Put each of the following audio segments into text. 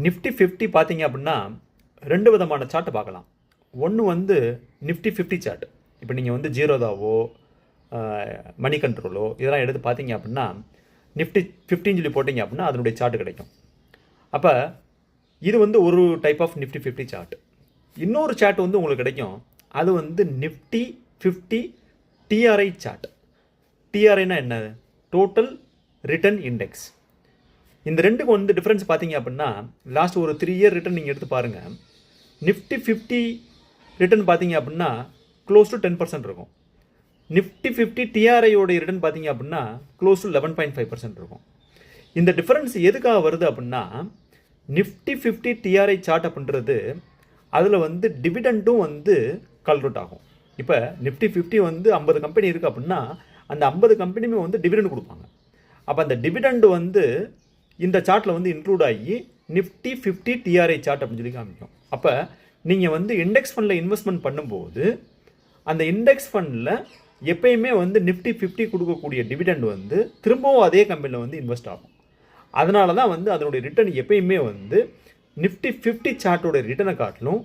Nifty 50 பார்த்தீங்க அப்படின்னா 2 விதமான சார்ட்டை பார்க்கலாம். ஒன்று வந்து நிஃப்டி 50 சார்ட். இப்போ நீங்கள் வந்து ஜீரோதாவோ மணி கண்ட்ரோலோ இதெல்லாம் எடுத்து பார்த்தீங்க அப்படின்னா நிஃப்டி 15 சொல்லி போட்டிங்க அப்படின்னா அதனுடைய சார்ட் கிடைக்கும். அப்போ இது வந்து ஒரு டைப் ஆஃப் நிஃப்டி 50 சார்ட். இன்னொரு சார்ட் வந்து உங்களுக்கு கிடைக்கும். அது வந்து நிஃப்டி 50 டிஆர்ஐ சார்ட். டிஆர்ஐனா என்ன? Total return index. இந்த ரெண்டுக்கு வந்து டிஃப்ரென்ஸ் பார்த்தீங்க அப்படின்னா லாஸ்ட் ஒரு 3 இயர் ரிட்டர்ன் நீங்கள் எடுத்து பாருங்கள். நிஃப்டி 50 ரிட்டர்ன் பார்த்தீங்க அப்படின்னா க்ளோஸ் டு 10% இருக்கும். நிஃப்டி 50 டிஆர்ஐயோடைய ரிட்டர்ன் பார்த்தீங்க அப்படின்னா க்ளோஸ் டு 11.5% இருக்கும். இந்த டிஃப்ரென்ஸ் எதுக்காக வருது அப்படின்னா நிஃப்டி 50 டிஆர்ஐ சார்ட் அப்படின்றது அதில் வந்து டிவிடெண்டும் வந்து கால்குலேட் ஆகும். இப்போ நிஃப்டி 50 வந்து 50 கம்பெனி இருக்குது அப்படின்னா அந்த 50 கம்பெனியுமே வந்து டிவிடெண்ட் கொடுப்பாங்க. அப்போ அந்த டிவிடெண்ட் வந்து இந்த சார்ட்டில் வந்து இன்க்ளூட் ஆகி நிஃப்டி 50 டிஆர்ஐ சார்ட் அப்படின்னு சொல்லி காமிக்கும். அப்போ நீங்கள் வந்து இண்டெக்ஸ் ஃபண்டில் இன்வெஸ்ட்மெண்ட் பண்ணும்போது அந்த இண்டெக்ஸ் ஃபண்டில் எப்பயுமே வந்து நிஃப்டி 50 கொடுக்கக்கூடிய டிவிடெண்ட் வந்து திரும்பவும் அதே கம்பெனியில் வந்து இன்வெஸ்ட் ஆகும். அதனால தான் வந்து அதனுடைய ரிட்டர்ன் எப்பயுமே வந்து நிஃப்டி 50 சார்ட்டோட ரிட்டர்னை காட்டிலும்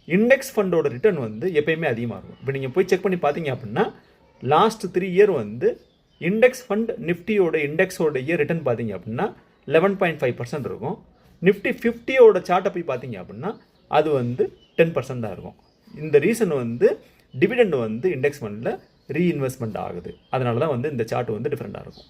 இண்டெக்ஸ் ஃபண்டோட ரிட்டர்ன் வந்து எப்பயுமே அதிகமாக இருக்கும். இப்போ நீங்கள் போய் செக் பண்ணி பார்த்தீங்க அப்படின்னா லாஸ்ட் 3 இயர் வந்து இண்டெக்ஸ் ஃபண்ட் நிஃப்டியோட இண்டெக்ஸோடைய ரிட்டர்ன் பார்த்தீங்க அப்படின்னா 11.5% இருக்கும். நிஃப்டி 50யோட சார்ட்டை போய் பார்த்தீங்க அப்படின்னா அது வந்து 10% தான் இருக்கும். இந்த ரீசன் வந்து டிவிடெண்ட் வந்து இண்டெக்ஸ் ஃபண்டில் ரீஇன்வெஸ்ட்மெண்ட் ஆகுது. அதனால தான் வந்து இந்த சார்ட் வந்து டிஃப்ரெண்ட்டாக இருக்கும்.